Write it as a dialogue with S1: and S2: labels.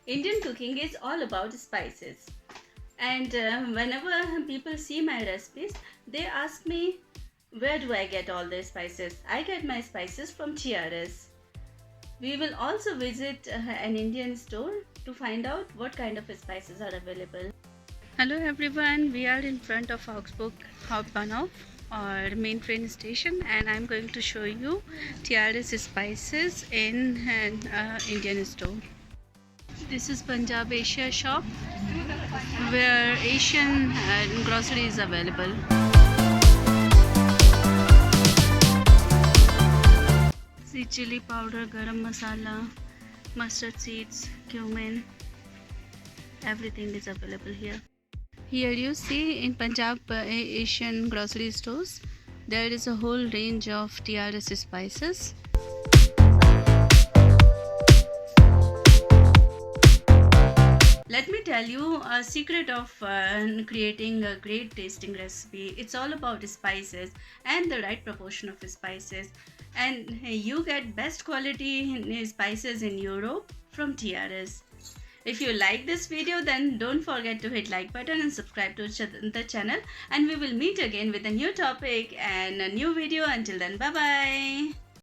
S1: Indian cooking is all about spices, and whenever people see my recipes, they ask me, where do I get all the spices? I get my spices from TRS. We will also visit an Indian store to find out what kind of spices are available. Hello everyone, we are in front of Augsburg Hauptbahnhof or main train station, and I'm going to show you TRS spices in an Indian store. This is Punjab Asia shop where Asian grocery is available. See chili powder, garam masala, mustard seeds, cumin, everything is available here. Here you see in Punjab Asian grocery stores, there is a whole range of TRS spices. Let me tell you a secret of creating a great tasting recipe. It's all about spices and the right proportion of spices. And you get best quality spices in Europe from TRS. If you like this video, then don't forget to hit like button and subscribe to the channel. And we will meet again with a new topic and a new video. Until then, bye bye.